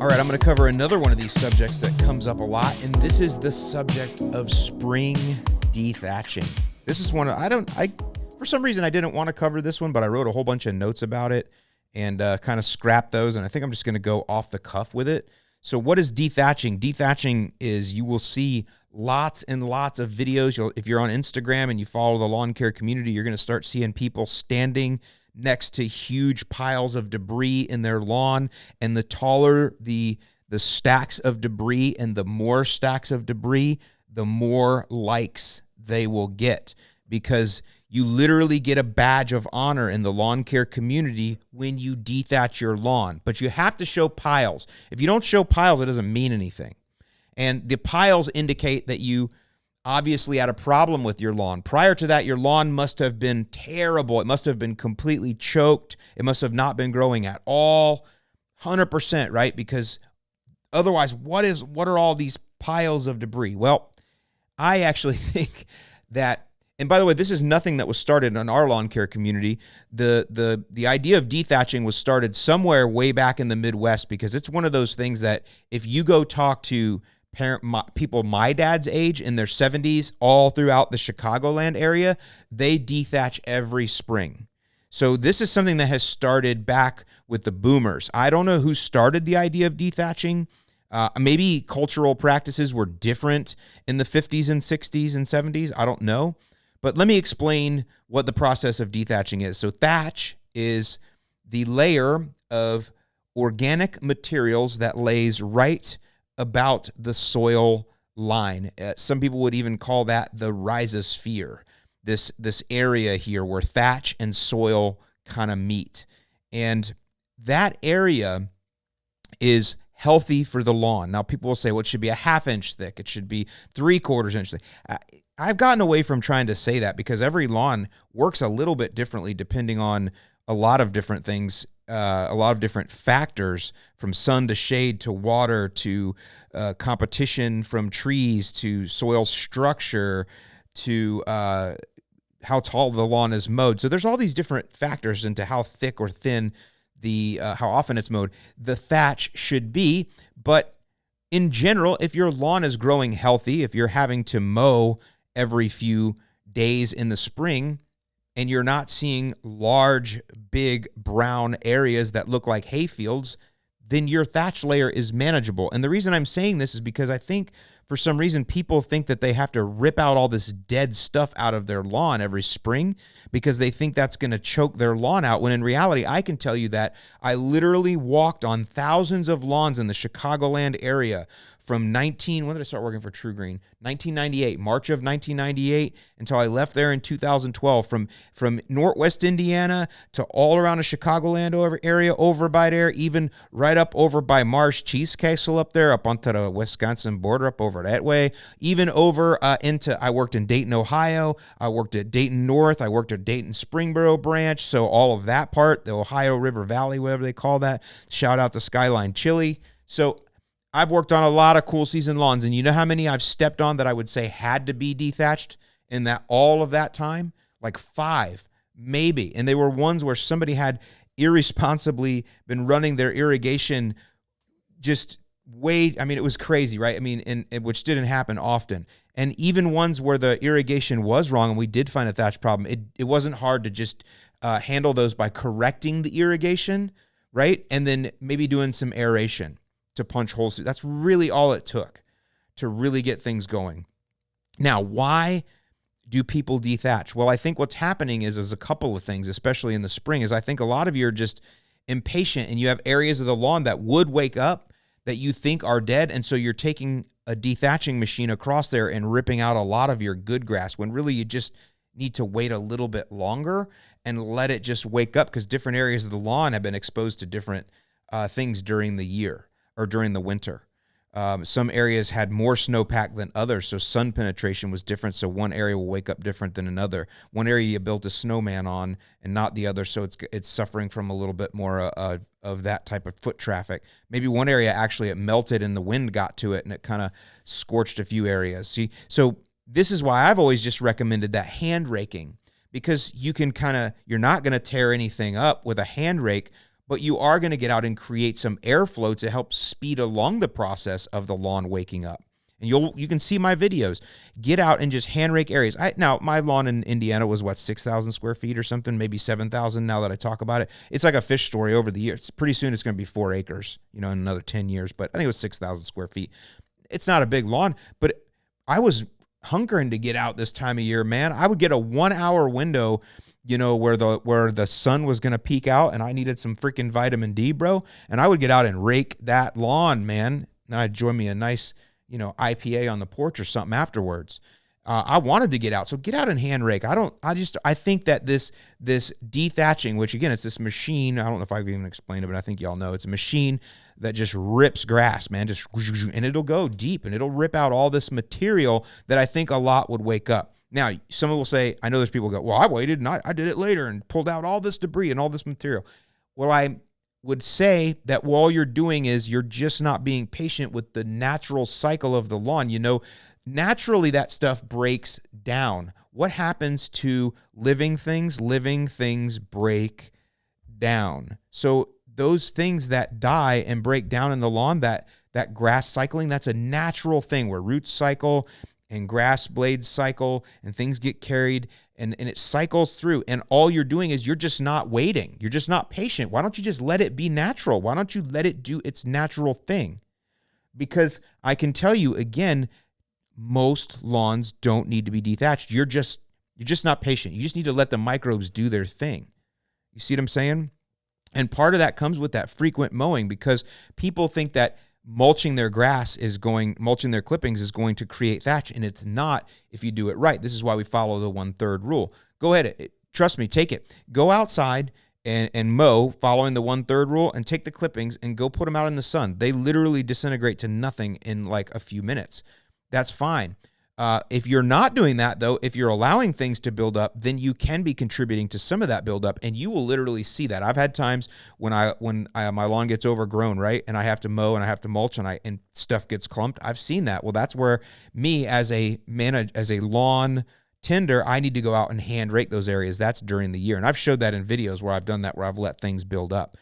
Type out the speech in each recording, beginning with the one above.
All right, I'm going to cover another one of these subjects that comes up a lot, and this is the subject of spring de-thatching. This is one for some reason I didn't want to cover this one, but I wrote a whole bunch of notes about it and kind of scrapped those, and I think I'm just going to go off the cuff with it. So what is de-thatching? De-thatching is, you will see lots and lots of videos. If you're on Instagram and you follow the lawn care community, you're going to start seeing people standing next to huge piles of debris in their lawn, and the taller the stacks of debris and the more stacks of debris, the more likes they will get, because you literally get a badge of honor in the lawn care community when you dethatch your lawn. But you have to show piles. If you don't show piles, it doesn't mean anything. And the piles indicate that you obviously had a problem with your lawn. Prior to that, your lawn must have been terrible. It must have been completely choked. It must have not been growing at all, 100%, right? Because otherwise, what are all these piles of debris? Well, I actually think that, and by the way, this is nothing that was started in our lawn care community. The idea of dethatching was started somewhere way back in the Midwest, because it's one of those things that if you go talk to people my dad's age in their 70s all throughout the Chicagoland area, they dethatch every spring. So this is something that has started back with the boomers. I don't know who started the idea of dethatching. Maybe cultural practices were different in the 50s and 60s and 70s. I don't know. But let me explain what the process of dethatching is. So thatch is the layer of organic materials that lays right about the soil line. Some people would even call that the rhizosphere, this area here where thatch and soil kind of meet. And that area is healthy for the lawn. Now, people will say, well, it should be a 1/2 inch thick. It should be 3/4 inch thick. I've gotten away from trying to say that, because every lawn works a little bit differently depending on a lot of different things, a lot of different factors, from sun to shade to water to competition from trees to soil structure to how tall the lawn is mowed. So there's all these different factors into how thick or thin how often it's mowed the thatch should be. But in general, if your lawn is growing healthy, if you're having to mow every few days in the spring, and you're not seeing large, big brown areas that look like hay fields, then your thatch layer is manageable. And the reason I'm saying this is because I think for some reason people think that they have to rip out all this dead stuff out of their lawn every spring because they think that's going to choke their lawn out, when in reality, I can tell you that I literally walked on thousands of lawns in the Chicagoland area from when did I start working for True Green? 1998, March of 1998, until I left there in 2012. From Northwest Indiana to all around the Chicagoland area, over by there, even right up over by Marsh Cheese Castle up there, up onto the Wisconsin border, up over that way, even over I worked in Dayton, Ohio. I worked at Dayton North. I worked at Dayton Springboro branch. So all of that part, the Ohio River Valley, whatever they call that. Shout out to Skyline Chili. So I've worked on a lot of cool season lawns, and you know how many I've stepped on that I would say had to be dethatched in that all of that time? Like 5, maybe. And they were ones where somebody had irresponsibly been running their irrigation it was crazy, right? I mean, which didn't happen often. And even ones where the irrigation was wrong and we did find a thatch problem, it wasn't hard to just handle those by correcting the irrigation, right? And then maybe doing some aeration to punch holes. That's really all it took to really get things going. Now, why do people dethatch? Well, I think what's happening is a couple of things, especially in the spring, is I think a lot of you are just impatient, and you have areas of the lawn that would wake up that you think are dead, and so you're taking a dethatching machine across there and ripping out a lot of your good grass, when really you just need to wait a little bit longer and let it just wake up, because different areas of the lawn have been exposed to different things during the year or during the winter. Some areas had more snowpack than others, so sun penetration was different, so one area will wake up different than another. One area you built a snowman on and not the other, so it's suffering from a little bit more of that type of foot traffic. Maybe one area actually it melted and the wind got to it and it kind of scorched a few areas. See, so this is why I've always just recommended that hand raking, because you're not going to tear anything up with a hand rake, but you are going to get out and create some airflow to help speed along the process of the lawn waking up. And you can see my videos. Get out and just hand rake areas. Now, my lawn in Indiana was, 6,000 square feet or something, maybe 7,000 now that I talk about it. It's like a fish story over the years. Pretty soon it's going to be 4 acres, in another 10 years. But I think it was 6,000 square feet. It's not a big lawn, but I was hunkering to get out this time of year, man. I would get a 1-hour window, where the sun was going to peek out and I needed some freaking vitamin D, bro. And I would get out and rake that lawn, man. And I'd enjoy me a nice, IPA on the porch or something afterwards. I wanted to get out. So get out and hand rake. I think that this de-thatching, which again, it's this machine. I don't know if I've even explained it, but I think y'all know it's a machine that just rips grass, man, and it'll go deep and it'll rip out all this material that I think a lot would wake up. Now, someone will say, I know there's people who go, well, I waited and I did it later and pulled out all this debris and all this material. Well, I would say that all you're doing is you're just not being patient with the natural cycle of the lawn. Naturally that stuff breaks down. What happens to living things? Living things break down. So those things that die and break down in the lawn, that grass cycling, that's a natural thing where roots cycle and grass blades cycle and things get carried and it cycles through. And all you're doing is you're just not waiting. You're just not patient. Why don't you just let it be natural? Why don't you let it do its natural thing? Because I can tell you again, most lawns don't need to be dethatched. You're just not patient. You just need to let the microbes do their thing. You see what I'm saying? And part of that comes with that frequent mowing, because people think that mulching their clippings is going to create thatch, and it's not if you do it right. This is why we follow the 1/3 rule. Go ahead, trust me, take it. Go outside and mow following the 1/3 rule and take the clippings and go put them out in the sun. They literally disintegrate to nothing in like a few minutes. That's fine. If you're not doing that, though, if you're allowing things to build up, then you can be contributing to some of that buildup, and you will literally see that. I've had times when my lawn gets overgrown, right, and I have to mow and I have to mulch and stuff gets clumped. I've seen that. Well, that's where me as a lawn tender, I need to go out and hand rake those areas. That's during the year, and I've showed that in videos where I've done that, where I've let things build up.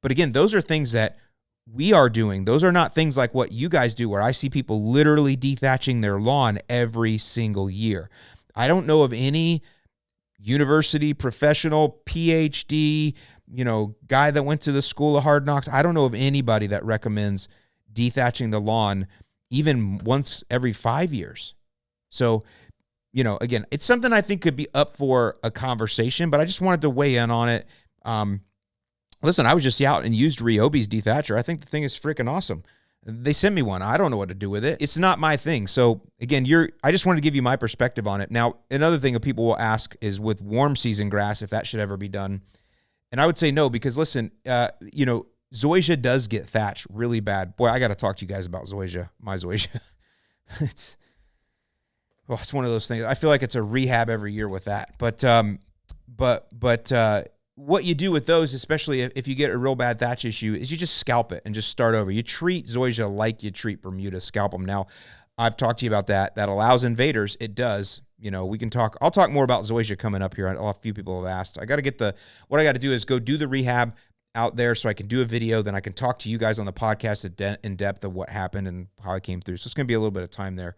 But again, those are things that we are doing. Those are not things like what you guys do, where I see people literally dethatching their lawn every single year. I don't know of any university professional, PhD, guy that went to the school of hard knocks. I don't know of anybody that recommends dethatching the lawn even once every 5 years. So, again, it's something I think could be up for a conversation, but I just wanted to weigh in on it. Listen, I was just out and used Ryobi's dethatcher. I think the thing is freaking awesome. They sent me one. I don't know what to do with it. It's not my thing. So again, I just wanted to give you my perspective on it. Now, another thing that people will ask is with warm season grass, if that should ever be done. And I would say no, because listen, zoysia does get thatch really bad. Boy, I got to talk to you guys about zoysia, my zoysia. It's one of those things. I feel like it's a rehab every year with that. But what you do with those, especially if you get a real bad thatch issue, is you just scalp it and just start over. You treat zoysia like you treat Bermuda, scalp them. Now, I've talked to you about that. That allows invaders. It does. We can talk. I'll talk more about zoysia coming up here. A few people have asked. What I got to do is go do the rehab out there so I can do a video. Then I can talk to you guys on the podcast in depth of what happened and how I came through. So it's going to be a little bit of time there.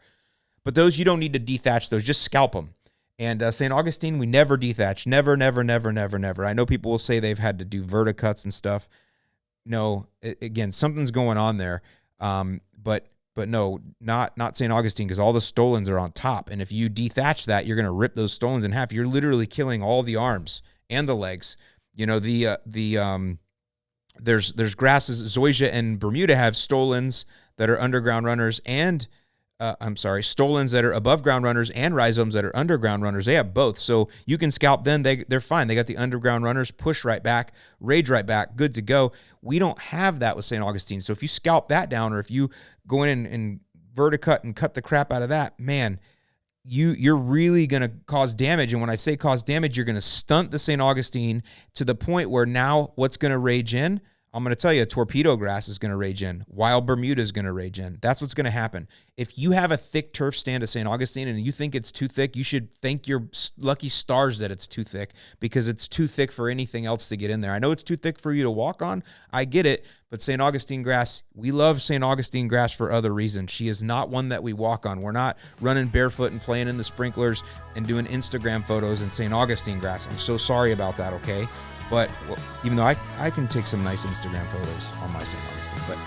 But those, you don't need to dethatch those. Just scalp them. And St. Augustine, we never dethatch. Never, never, never, never, never. I know people will say they've had to do verticuts and stuff. No, again, something's going on there. But no, not St. Augustine, because all the stolons are on top. And if you dethatch that, you're going to rip those stolons in half. You're literally killing all the arms and the legs. There's grasses. Zoysia and Bermuda have stolons that are underground runners and stolons that are above ground runners and rhizomes that are underground runners. They have both. So you can scalp them. They're fine. They got the underground runners, push right back, rage right back, good to go. We don't have that with St. Augustine. So if you scalp that down, or if you go in and verticut and cut the crap out of that, man, you're really going to cause damage. And when I say cause damage, you're going to stunt the St. Augustine to the point where now what's going to rage in? I'm going to tell you, torpedo grass is going to rage in. Wild Bermuda is going to rage in. That's what's going to happen. If you have a thick turf stand at St. Augustine and you think it's too thick, you should thank your lucky stars that it's too thick, because it's too thick for anything else to get in there. I know it's too thick for you to walk on. I get it. But St. Augustine grass, we love St. Augustine grass for other reasons. She is not one that we walk on. We're not running barefoot and playing in the sprinklers and doing Instagram photos in St. Augustine grass. I'm so sorry about that, okay? But even though I can take some nice Instagram photos on my St. Augustine, but